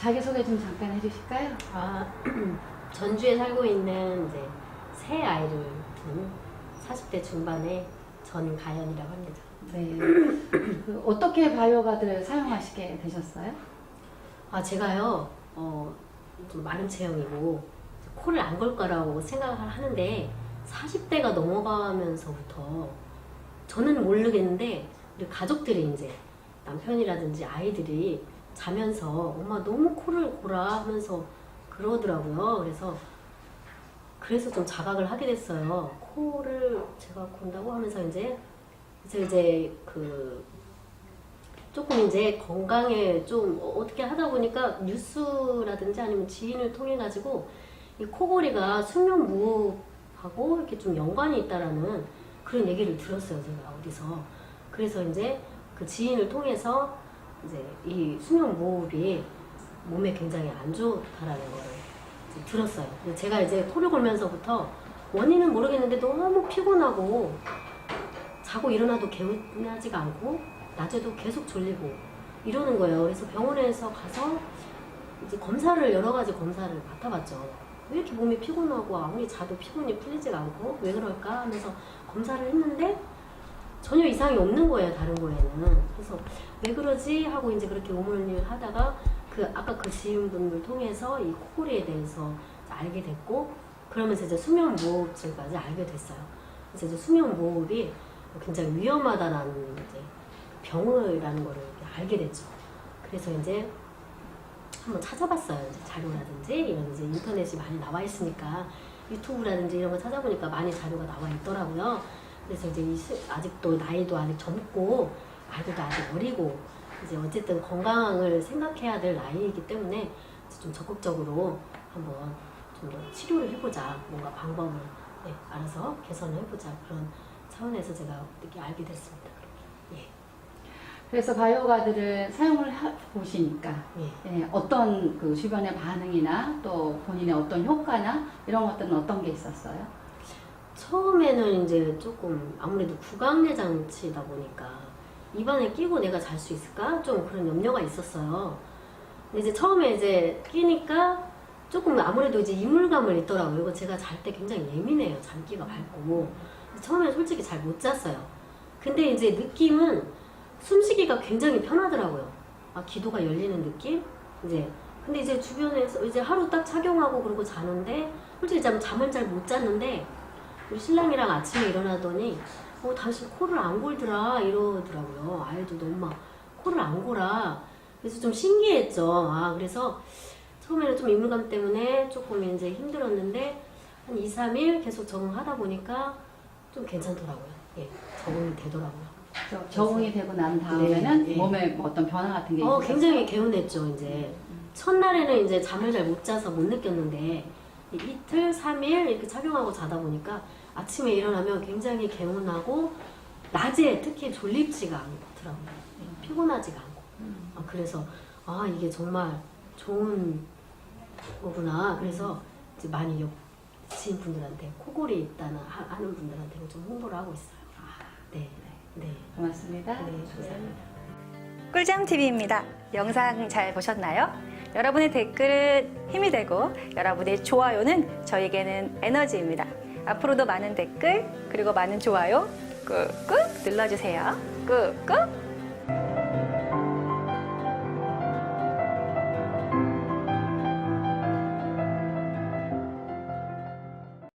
자기소개 좀 잠깐 해주실까요? 전주에 살고 있는 이제 새 아이를 둔 40대 중반의 전가연이라고 합니다. 네. 어떻게 바이오가드를 사용하시게 되셨어요? 제가요, 좀 마른 체형이고, 코를 안 걸 거라고 생각을 하는데, 40대가 넘어가면서부터, 저는 모르겠는데, 우리 가족들이 이제, 남편이라든지 아이들이 자면서, 엄마 너무 코를 골아 하면서 그러더라고요. 그래서 좀 자각을 하게 됐어요. 코를 제가 곤다고 하면서 조금 이제 건강에 좀 어떻게 하다 보니까 뉴스라든지 아니면 지인을 통해 가지고 이 코골이가 수면 무호흡하고 이렇게 좀 연관이 있다라는 그런 얘기를 들었어요, 제가 어디서. 그래서 이제 그 지인을 통해서 이제 이 수면 무호흡이 몸에 굉장히 안 좋다라는 거를 이제 들었어요. 제가 이제 코를 골면서부터 원인은 모르겠는데 너무 피곤하고 자고 일어나도 개운하지가 않고 낮에도 계속 졸리고 이러는 거예요. 그래서 병원에서 가서 이제 여러 가지 검사를 맡아봤죠. 왜 이렇게 몸이 피곤하고 아무리 자도 피곤이 풀리지가 않고 왜 그럴까 하면서 검사를 했는데 전혀 이상이 없는 거예요, 다른 거에는. 그래서 왜 그러지 하고 이제 그렇게 의문을 하다가 아까 그 지인분을 통해서 이 코골이에 대해서 알게 됐고, 그러면서 이제 수면무호흡증까지 알게 됐어요. 그래서 이제 수면무호흡이 굉장히 위험하다라는 이제 병이라는 거를 알게 됐죠. 그래서 이제 한번 찾아봤어요. 이제 자료라든지 이런 이제 인터넷이 많이 나와 있으니까 유튜브라든지 이런 거 찾아보니까 많이 자료가 나와 있더라고요. 그래서 이제 아직도 나이도 아직 젊고 아이들도 아직 어리고 이제 어쨌든 건강을 생각해야 될 나이이기 때문에 좀 적극적으로 한번 좀 더 치료를 해보자. 뭔가 방법을 알아서 개선을 해보자. 그런 차원에서 제가 이렇게 알게 됐습니다. 예. 그래서 바이오가드를 사용을 보시니까 예. 어떤 그 주변의 반응이나 또 본인의 어떤 효과나 이런 것들은 어떤 게 있었어요? 처음에는 이제 조금 아무래도 구강내 장치다 보니까 입안에 끼고 내가 잘 수 있을까? 좀 그런 염려가 있었어요. 근데 이제 처음에 이제 끼니까 조금 아무래도 이제 이물감을 있더라고요. 이거 제가 잘 때 굉장히 예민해요. 잠기가 밝고. 처음에는 솔직히 잘 못 잤어요. 근데 이제 느낌은 숨쉬기가 굉장히 편하더라고요. 기도가 열리는 느낌? 근데 이제 주변에서 이제 하루 딱 착용하고 그러고 자는데, 솔직히 잠을 잘 못 잤는데, 우리 신랑이랑 아침에 일어나더니, 당신 코를 안 골더라, 이러더라고요. 아이도 엄마, 코를 안 골아. 그래서 좀 신기했죠. 그래서 처음에는 좀 이물감 때문에 조금 이제 힘들었는데, 한 2, 3일 계속 적응하다 보니까 좀 괜찮더라고요. 예, 적응이 되더라고요. 적응이 되고 난 다음에는 네. 몸에 뭐 어떤 변화 같은 게 있었어요? 굉장히 개운했죠, 이제. 첫날에는 이제 잠을 잘 못 자서 못 느꼈는데, 이틀, 3일 이렇게 착용하고 자다 보니까 아침에 일어나면 굉장히 개운하고, 낮에 특히 졸립지가 않더라고요. 피곤하지가 않고. 그래서, 이게 정말 좋은 거구나. 그래서 이제 많이 지인분들한테 코골이 있다는 하는 분들한테 좀 홍보를 하고 있어요. 네. 고맙습니다. 네, 감사합니다. 꿀잠TV입니다. 영상 잘 보셨나요? 여러분의 댓글은 힘이 되고 여러분의 좋아요는 저에게는 에너지입니다. 앞으로도 많은 댓글 그리고 많은 좋아요 꾹꾹 눌러주세요. 꾹꾹